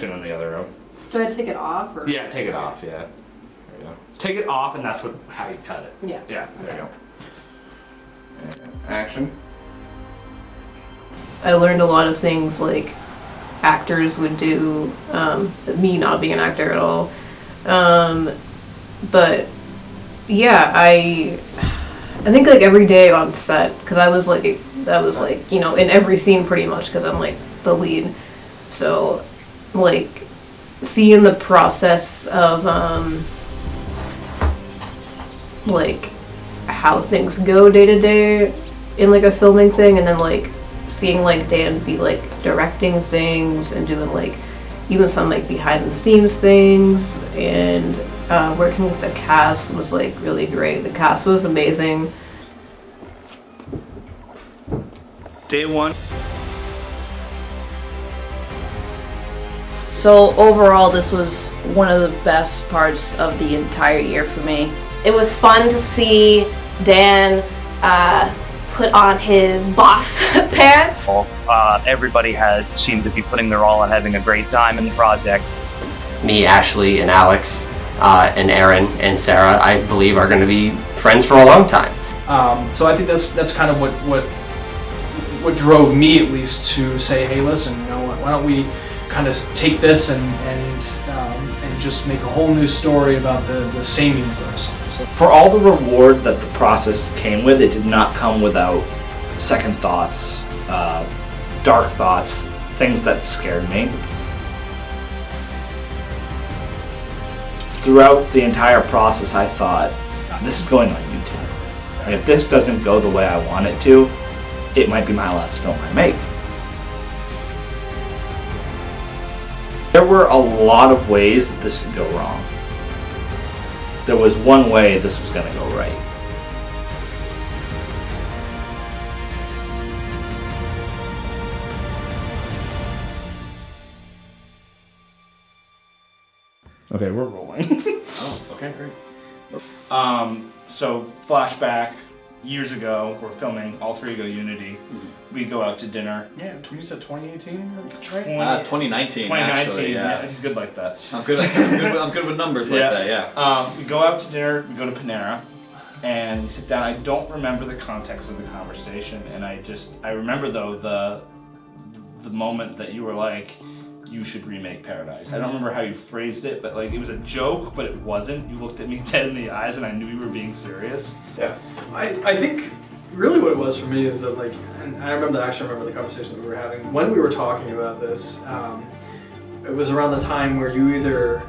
action in the other room. Do I take it off? Or? Yeah, take it off, yeah. There you go. Take it off, and that's how you cut it. Yeah. Yeah, there you go. And action. I learned a lot of things like actors would do, me not being an actor at all. But yeah, I think like every day on set, because I was like, you know, in every scene pretty much, because I'm like the lead. So like seeing the process of like how things go day to day in like a filming thing, and then like seeing like Dan be like directing things and doing like even some like behind the scenes things, and working with the cast was like really great. The cast was amazing. Day one. So overall, this was one of the best parts of the entire year for me. It was fun to see Dan put on his boss pants. Everybody seemed to be putting their all and having a great time in the project. Me, Ashley, and Alex, and Aaron, and Sarah, I believe are going to be friends for a long time. So I think that's kind of what drove me at least to say, hey, listen, you know, why don't we kind of take this and just make a whole new story about the same universe. So, For all the reward that the process came with, it did not come without second thoughts, dark thoughts, things that scared me. Throughout the entire process, I thought, this is going on YouTube. And if this doesn't go the way I want it to, it might be my last film I make. There were a lot of ways that this could go wrong. There was one way this was going to go right. Okay, we're rolling. Oh, okay, great. So flashback, years ago, we're filming Alter Ego Unity. We go out to dinner. yeah, you said 2018, right? 2019. 2019, Actually, yeah, he's good like that. I'm good with numbers like that. Yeah. We go out to dinner, we go to Panera, and we sit down. I don't remember the context of the conversation, and I remember though the moment that you were like, you should remake Paradise. I don't remember how you phrased it, but like it was a joke, but it wasn't. You looked at me dead in the eyes and I knew you were being serious. Yeah. I think really what it was for me is that like, and I remember the conversation that we were having when we were talking about this. It was around the time where you either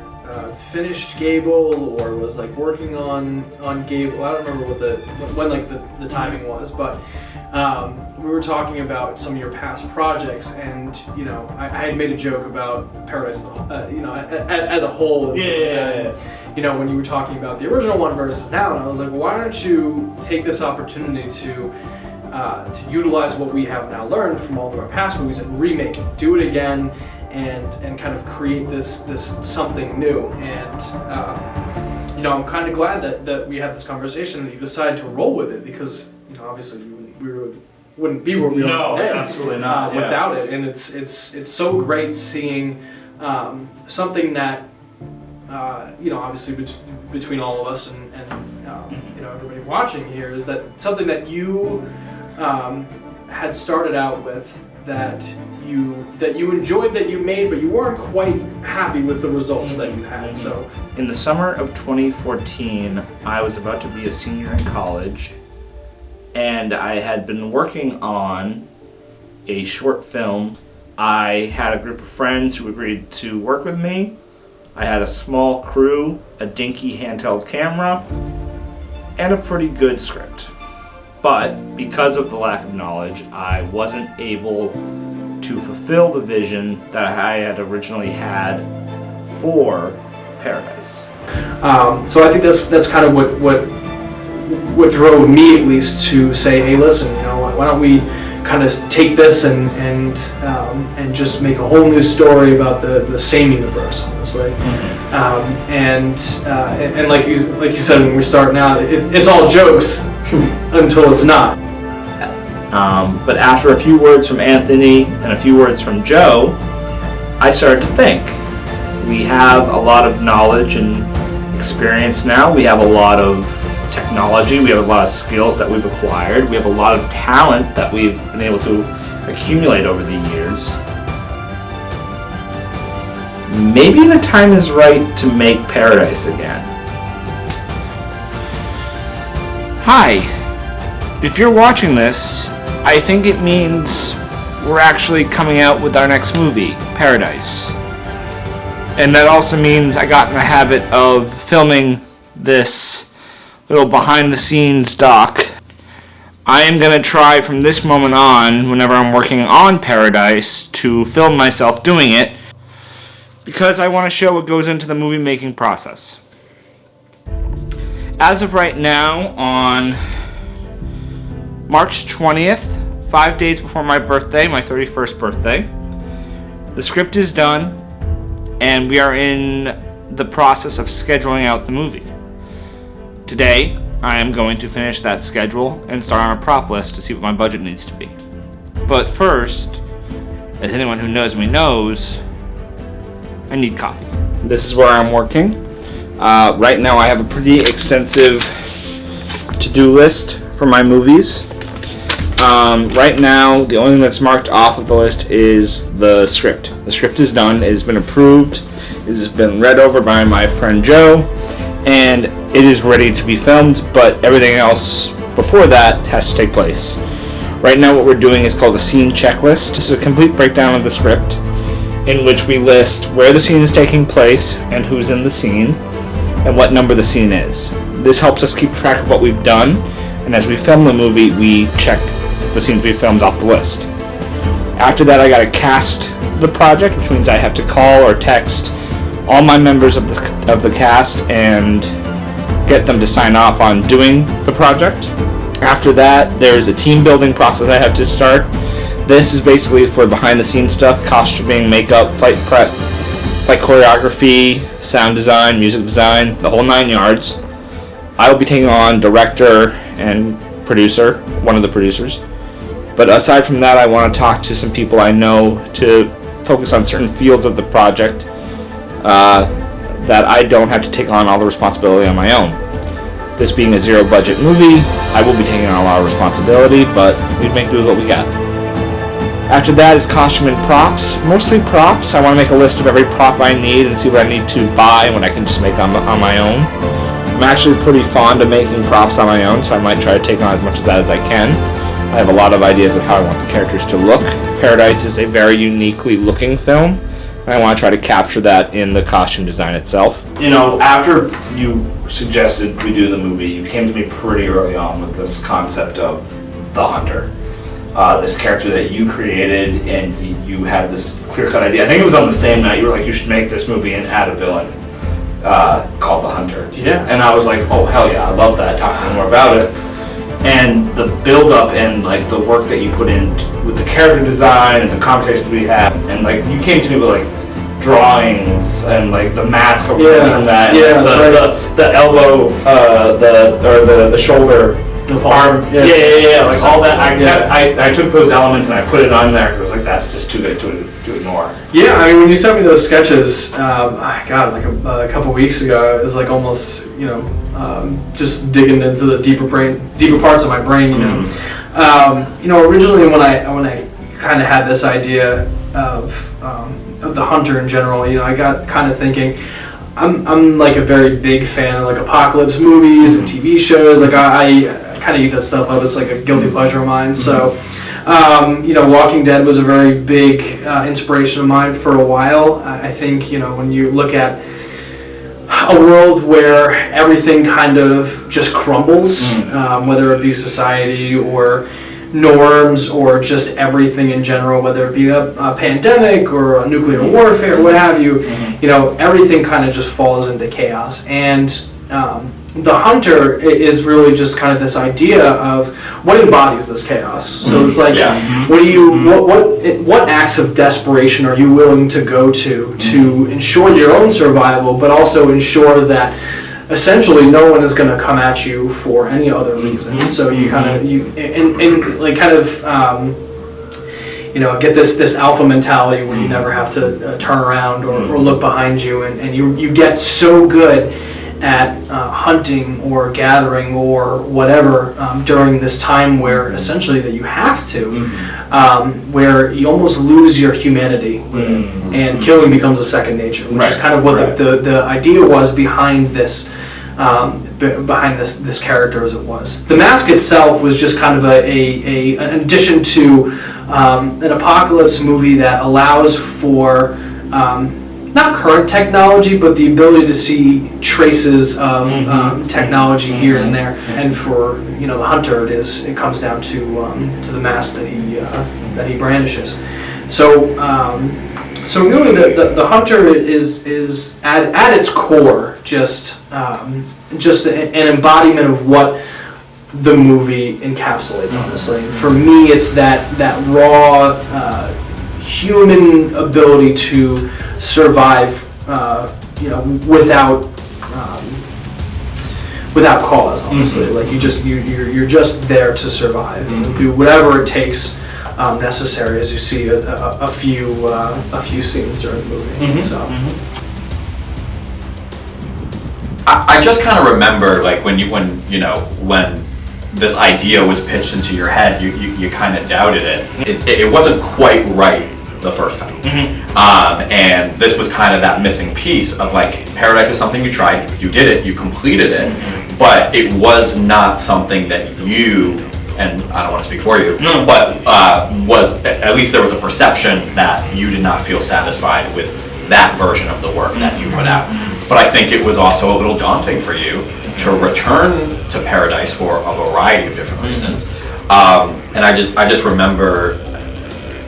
finished Gable or was like working on Gable. I don't remember when the timing was, but we were talking about some of your past projects, and you know, I had made a joke about Paradise, you know, as a whole. And you know, when you were talking about the original one versus now, and I was like, well, why don't you take this opportunity to utilize what we have now learned from all of our past movies and remake it, do it again, and kind of create this something new. And you know, I'm kind of glad that we had this conversation and you decided to roll with it, because you know, obviously we wouldn't be where we are today. No, absolutely not. Without it. And it's so great seeing something that you know, obviously between all of us and you know, everybody watching here, is that something that you had started out with, that you enjoyed, that you made, but you weren't quite happy with the results that you had. So in the summer of 2014, I was about to be a senior in college, and I had been working on a short film. I had a group of friends who agreed to work with me. I had a small crew, a dinky handheld camera, and a pretty good script. But because of the lack of knowledge, I wasn't able to fulfill the vision that I had originally had for Paradise. So I think that's kind of what drove me at least to say, hey, listen, you know, why don't we kind of take this and just make a whole new story about the same universe, honestly. And like you said when we start now, it's all jokes until it's not. But after a few words from Anthony and a few words from Joe, I started to think, We have a lot of knowledge and experience now. We have a lot of technology. We have a lot of skills that we've acquired. We have a lot of talent that we've been able to accumulate over the years. Maybe the time is right to make Paradise again. Hi. If you're watching this, I think it means we're actually coming out with our next movie, Paradise. And that also means I got in the habit of filming this little behind the scenes doc. I am going to try from this moment on, whenever I'm working on Paradise, to film myself doing it, because I want to show what goes into the movie making process. As of right now, on March 20th, 5 days before my birthday, my 31st birthday, the script is done, and we are in the process of scheduling out the movie. Today, I am going to finish that schedule and start on a prop list to see what my budget needs to be. But first, as anyone who knows me knows, I need coffee. This is where I'm working. Right now I have a pretty extensive to-do list for my movies. Right now, the only thing that's marked off of the list is the script. The script is done, it has been approved, it has been read over by my friend Joe, and it is ready to be filmed, but everything else before that has to take place. Right now what we're doing is called a scene checklist. This is a complete breakdown of the script, in which we list where the scene is taking place and who's in the scene, and what number the scene is. This helps us keep track of what we've done, and as we film the movie, we check the scenes we filmed off the list. After that, I gotta cast the project, which means I have to call or text all my members of the cast and get them to sign off on doing the project. After that, there's a team building process I have to start. This is basically for behind the scenes stuff, costuming, makeup, fight prep, fight choreography, sound design, music design, the whole 9 yards. I will be taking on director and producer, one of the producers. But aside from that, I want to talk to some people I know to focus on certain fields of the project that I don't have to take on all the responsibility on my own. This being a zero budget movie, I will be taking on a lot of responsibility, but we make do with what we got. After that is costume and props. Mostly props. I want to make a list of every prop I need and see what I need to buy and what I can just make on my own. I'm actually pretty fond of making props on my own, so I might try to take on as much of that as I can. I have a lot of ideas of how I want the characters to look. Paradise is a very uniquely looking film, and I want to try to capture that in the costume design itself. You know, after you suggested we do the movie, you came to me pretty early on with this concept of the Hunter. This character that you created, and you had this clear-cut idea. I think it was on the same night you were like, you should make this movie and add a villain called the Hunter. Yeah. And I was like, oh hell yeah, I love that. Talk to me more about it. And the build-up and like the work that you put in with the character design and the conversations we had, and like you came to me with like drawings and like the mask from that, and the elbow, the shoulder. The arm, like all that. I took those elements and I put it on there because I was like, that's just too good to ignore. Yeah, I mean, when you sent me those sketches, God, like a couple weeks ago, it was like almost, just digging into the deeper parts of my brain. Originally when I kind of had this idea of the Hunter in general, I got kind of thinking. I'm like a very big fan of like apocalypse movies and TV shows. Like I kind of eat that stuff up. It's like a guilty pleasure of mine. So, Walking Dead was a very big inspiration of mine for a while. I think, when you look at a world where everything kind of just crumbles, whether it be society or norms or just everything in general, whether it be a pandemic or a nuclear warfare, what have you, everything kind of just falls into chaos. And the Hunter is really just kind of this idea of what embodies this chaos. So it's like, what acts of desperation are you willing to go to ensure your own survival, but also ensure that essentially no one is going to come at you for any other reason. So you kind of get this alpha mentality where you never have to turn around or look behind you, and you get so good at hunting or gathering or whatever during this time where essentially that you have to, where you almost lose your humanity and killing becomes a second nature, which is kind of what the idea was behind this this character as it was. The mask itself was just kind of an addition to an apocalypse movie that allows for not current technology, but the ability to see traces of technology here and there. And for the hunter, it comes down to the mask that he brandishes. So really, the hunter is at its core just an embodiment of what the movie encapsulates. Honestly, for me, it's that raw human ability to survive, without cause. Honestly, like you're just there to survive and do whatever it takes necessary. As you see a few scenes during the movie. I just kind of remember like when this idea was pitched into your head, you kind of doubted it. It wasn't quite right the first time. And this was kind of that missing piece of like, Paradise was something you tried, you did it, you completed it, but it was not something that you, and I don't want to speak for you, but was, at least there was a perception that you did not feel satisfied with that version of the work that you put out. But I think it was also a little daunting for you to return to Paradise for a variety of different reasons. And I just remember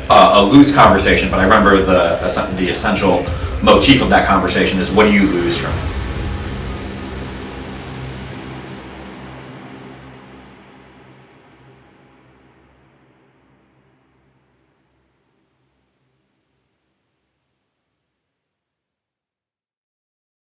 a loose conversation, but I remember the essential motif of that conversation is, what do you lose from it?